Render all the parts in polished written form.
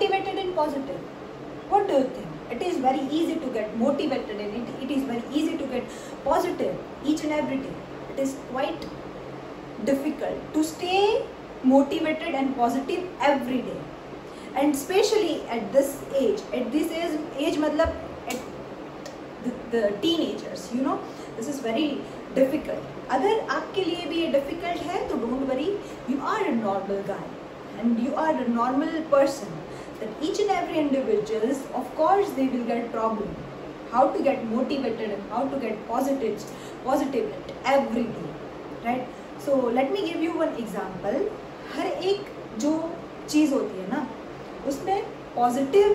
motivated and positive? What do you think? It is very easy to get motivated and it is very easy to get positive each and every day. It is quite difficult to stay motivated and positive every day, and especially at this age. At this age matlab at the teenagers, you know, this is very difficult. अगर आपके लिए भी ये difficult है तो don't worry, you are a normal guy and you are a normal person. That each and every individuals, of course, they will get problem. How to get motivated and how to get positive every day, right? So let me give you one example. हर एक जो चीज़ होती है ना, उसमें positive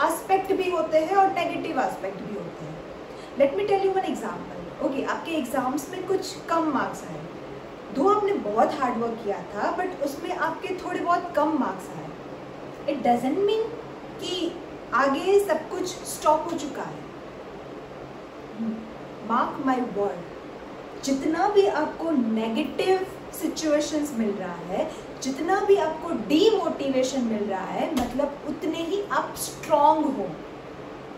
aspect भी होते हैं और नेगेटिव एस्पेक्ट भी होते हैं. Let me tell you one example. Okay, आपके एग्जाम्स में कुछ कम मार्क्स आए, दो आपने बहुत हार्ड वर्क किया था बट उसमें आपके थोड़े बहुत कम मार्क्स आए. इट डजंट मीन कि आगे सब कुछ स्टॉप हो चुका है. मार्क माई वर्ड, जितना भी आपको नेगेटिव सिचुएशंस मिल रहा है, जितना भी आपको डीमोटिवेशन मिल रहा है, मतलब उतने ही आप स्ट्रॉन्ग हो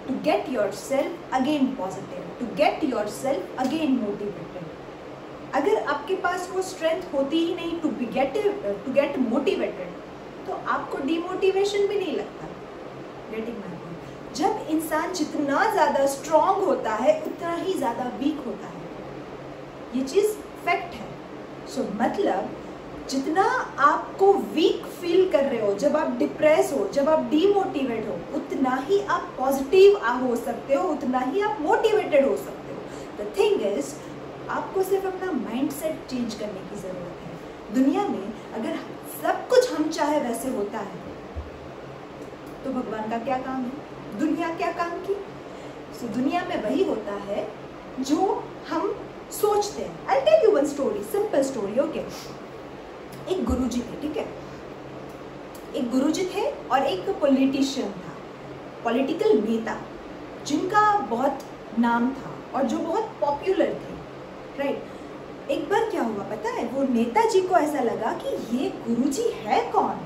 to get yourself again positive, to get yourself again motivated. अगर आपके पास वो स्ट्रेंथ होती ही नहीं टू गेट मोटिवेटेड, तो आपको डीमोटिवेशन भी नहीं लगता. Getting my point. जब इंसान जितना ज़्यादा स्ट्रॉन्ग होता है उतना ही ज़्यादा वीक होता है. ये चीज़ फैक्ट है. सो मतलब जितना आपको वीक फील कर रहे हो, जब आप डिप्रेस हो, जब आप डीमोटिवेट हो, उतना ही आप पॉजिटिव हो सकते हो, उतना ही आप मोटिवेटेड हो सकते हो. द थिंग इज, आपको सिर्फ अपना माइंडसेट चेंज करने की ज़रूरत है. दुनिया में अगर सब कुछ हम चाहे वैसे होता है तो भगवान का क्या काम है, दुनिया क्या काम की. सो दुनिया में वही होता है जो हम सोचते हैं. I tell you one story, simple story. Okay, एक गुरुजी थे, ठीक है. एक गुरुजी थे और एक पॉलिटिशियन था, पॉलिटिकल नेता जिनका बहुत नाम था और जो बहुत पॉपुलर थे, राइट. एक बार क्या हुआ पता है, वो नेताजी को ऐसा लगा कि ये गुरुजी है कौन.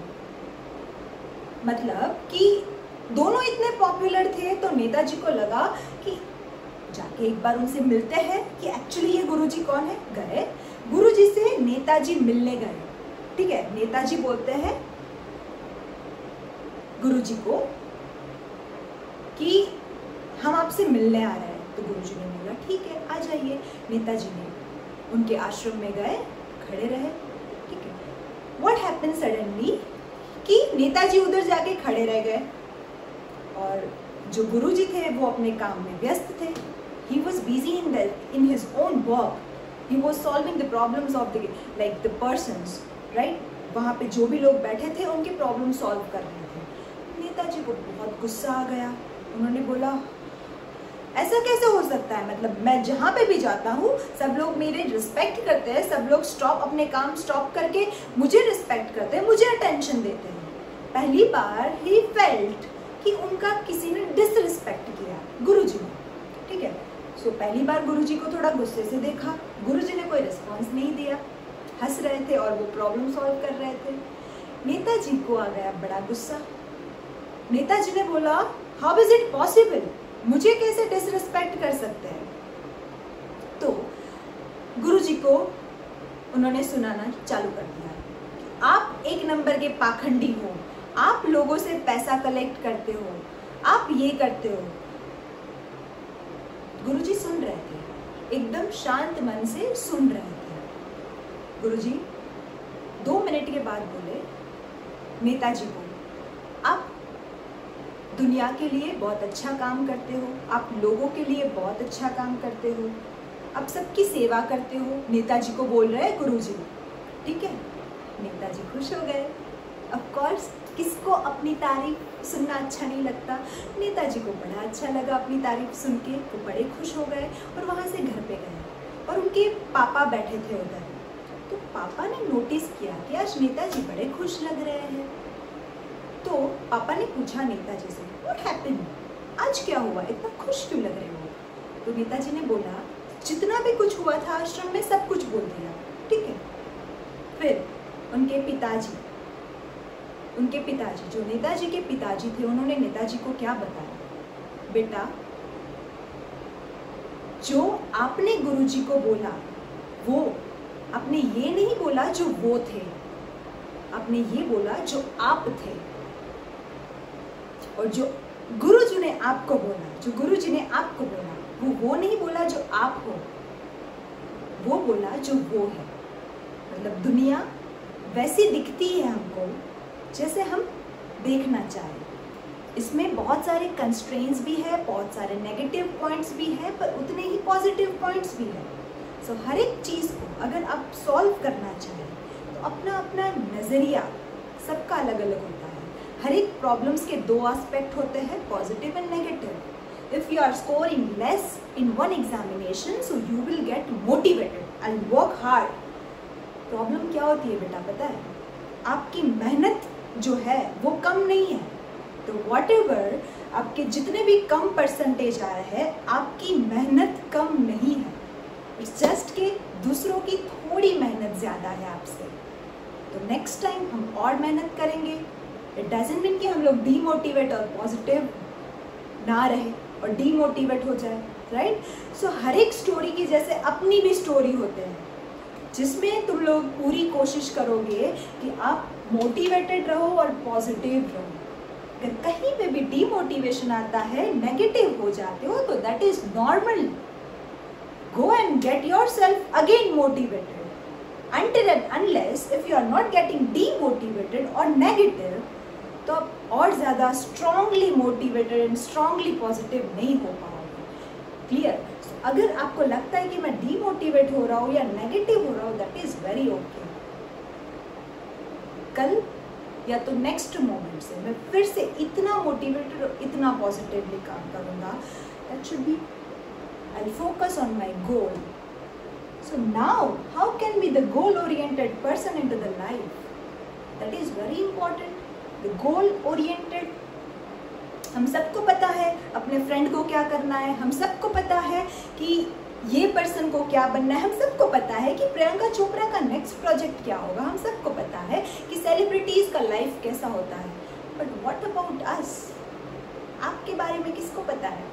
मतलब कि दोनों इतने पॉपुलर थे तो नेताजी को लगा कि जाके एक बार उनसे मिलते हैं कि एक्चुअली ये गुरुजी कौन है. गए, गुरुजी से नेताजी मिलने गए, ठीक है. नेताजी बोलते हैं गुरुजी को कि हम आपसे मिलने आ रहे हैं. तो गुरुजी ने बोला ठीक है आ जाइए. नेताजी ने उनके आश्रम में गए, खड़े रहे, ठीक है. व्हाट हैपेंड सडनली कि नेताजी उधर जाके खड़े रह गए और जो गुरुजी थे वो अपने काम में व्यस्त थे. He was busy in his own work. He was solving the problems of the persons, right? वहाँ पे जो भी लोग बैठे थे उनके प्रॉब्लम सॉल्व कर रहे थे. नेताजी को बहुत गुस्सा आ गया. उन्होंने बोला ऐसा कैसे हो सकता है, मतलब मैं जहाँ पे भी जाता हूँ सब लोग मेरे रिस्पेक्ट करते हैं, सब लोग अपने काम स्टॉप करके मुझे रिस्पेक्ट करते हैं, मुझे अटेंशन देते हैं. पहली बार ही फेल्ट कि उनका किसी ने डिसरिस्पेक्ट किया, गुरुजी ने, ठीक है. सो पहली बार गुरुजी को थोड़ा गुस्से से देखा. गुरुजी ने कोई रिस्पॉन्स नहीं दिया, हंस रहे थे और वो प्रॉब्लम सॉल्व कर रहे थे. नेताजी को आ गया बड़ा गुस्सा. नेताजी ने बोला हाउ इज इट पॉसिबल, मुझे कैसे डिसरिस्पेक्ट कर सकते हैं. तो गुरुजी को उन्होंने सुनाना चालू कर दिया. आप एक नंबर के पाखंडी हो, आप लोगों से पैसा कलेक्ट करते हो, आप ये करते हो. गुरुजी सुन रहे थे, एकदम शांत मन से सुन रहे थे. गुरुजी 2 मिनट के बाद बोले नेताजी को, आप दुनिया के लिए बहुत अच्छा काम करते हो, आप लोगों के लिए बहुत अच्छा काम करते हो, आप सबकी सेवा करते हो. नेताजी को बोल रहे हैं गुरुजी, ठीक है. नेताजी खुश हो गए. ऑफ कोर्स किसको अपनी तारीफ सुनना अच्छा नहीं लगता. नेताजी को बड़ा अच्छा लगा अपनी तारीफ सुन के, वो बड़े खुश हो गए और वहाँ से घर पे गए और उनके पापा बैठे थे उधर. तो पापा ने नोटिस किया कि आज नेताजी बड़े खुश लग रहे हैं. तो पापा ने पूछा नेताजी से व्हाट हैपेंड, आज क्या हुआ, इतना खुश क्यों लग रहे हो. तो नेताजी ने बोला जितना भी कुछ हुआ था आश्रम में सब कुछ बोल दिया, ठीक है. फिर उनके पिताजी उनके पिताजी, जो नेताजी के पिताजी थे, उन्होंने नेताजी को क्या बताया, बेटा जो आपने गुरुजी को बोला वो आपने ये नहीं बोला जो वो थे, आपने ये बोला जो आप थे, और जो गुरुजी ने आपको बोला, जो गुरुजी ने आपको बोला वो नहीं बोला जो आप हो, वो बोला जो वो है। मतलब दुनिया वैसी दिखती है हमको जैसे हम देखना चाहें। इसमें बहुत सारे कंस्ट्रेंट्स भी है, बहुत सारे नेगेटिव पॉइंट्स भी है, पर उतने ही पॉजिटिव पॉइंट्स भी है। सो हर एक चीज़ को अगर आप सॉल्व करना चाहें तो अपना अपना नज़रिया सबका अलग अलग होता है। हर एक प्रॉब्लम्स के दो एस्पेक्ट होते हैं, positive and negative. If you are scoring less in one examination so you will get motivated and work hard. Problem क्या होती है बेटा पता है, आपकी मेहनत जो है वो कम नहीं है, तो व्हाटएवर आपके जितने भी कम परसेंटेज आए हैं, आपकी मेहनत कम नहीं है। इट्स जस्ट कि दूसरों की थोड़ी मेहनत ज़्यादा है आपसे। तो नेक्स्ट टाइम हम और मेहनत करेंगे। इट डजंट मीन कि हम लोग डीमोटिवेट और पॉजिटिव ना रहे और डीमोटिवेट हो जाए, राइट। सो हर एक स्टोरी की जैसे अपनी भी स्टोरी होते हैं, जिसमें तुम लोग पूरी कोशिश करोगे कि आप मोटिवेटेड रहो और पॉजिटिव रहो। अगर कहीं पे भी डीमोटिवेशन आता है, नेगेटिव हो जाते हो, तो that is normal. Go and get yourself again motivated. Until and unless if you are not getting demotivated or negative, तो आप और ज़्यादा strongly motivated and strongly positive नहीं हो पाओगे। क्लियर। अगर आपको लगता है कि मैं डीमोटिवेट हो रहा हूँ या नेगेटिव हो रहा हूँ, दैट इज वेरी ओके। कल या तो नेक्स्ट मोमेंट से मैं फिर से इतना मोटिवेटेड और इतना पॉजिटिवली काम करूँगा। That should be, I focus on my goal. So now, how can be the goal-oriented person into the life? That is very important. The goal-oriented, हम सबको पता है अपने फ्रेंड को क्या करना है, हम सबको पता है कि ये पर्सन को क्या बनना है, हम सबको पता है कि प्रियंका चोपड़ा का नेक्स्ट प्रोजेक्ट क्या होगा, हम सबको पता है कि सेलिब्रिटीज का लाइफ कैसा होता है। But what about us? आपके बारे में किसको पता है?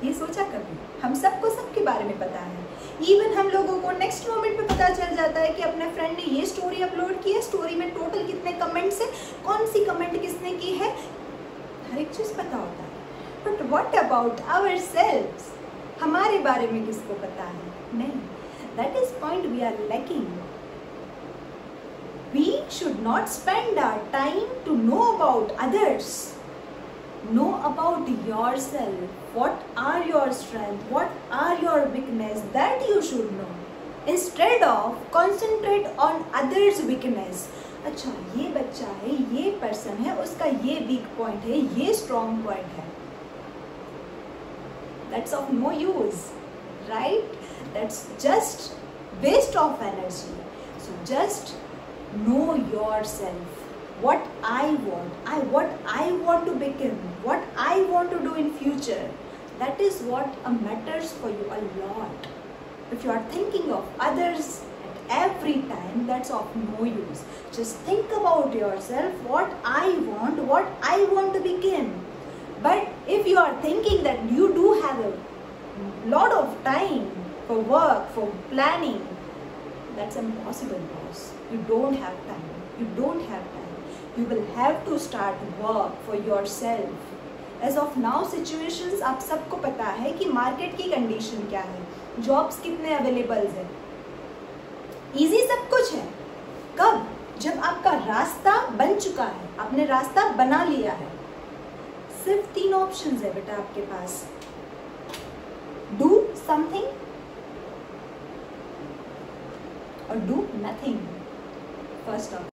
ये सोचा कभी? हम सबको सबके बारे में पता है। इवन हम लोगों को नेक्स्ट मोमेंट पे पता चल जाता है कि अपने फ्रेंड ने ये स्टोरी अपलोड की है, स्टोरी में टोटल कितने कमेंट्स हैं, कौन सी कमेंट किसने की है, हर एक चीज़ पता होता है। But what about ourselves? हमारे बारे में किसको पता है? नहीं। That is point we are lacking. We should not spend our time to know about others. Know about yourself. What are your strengths? What are your weaknesses? That you should know. Instead of concentrate on others' weakness. अच्छा ये बच्चा है, ये person है, उसका ये weak point है, ये स्ट्रॉन्ग पॉइंट है। That's of no use, right? That's just waste of energy. So just know yourself. What I want to become, what I want to do in future. That is what matters for you a lot. If you are thinking of others at every time, that's of no use. Just think about yourself, what I want to become. But if you are thinking that you do have a lot of time for work, for planning, that's impossible, boss. You don't have time. You don't have time. You will have to start work for yourself. As of now situations आप सबको पता है कि market की condition क्या है, jobs कितने available हैं, इजी सब कुछ है। कब? जब आपका रास्ता बन चुका है, आपने रास्ता बना लिया है। सिर्फ 3 ऑप्शंस है बेटा आपके पास। डू समथिंग और डू नथिंग। First option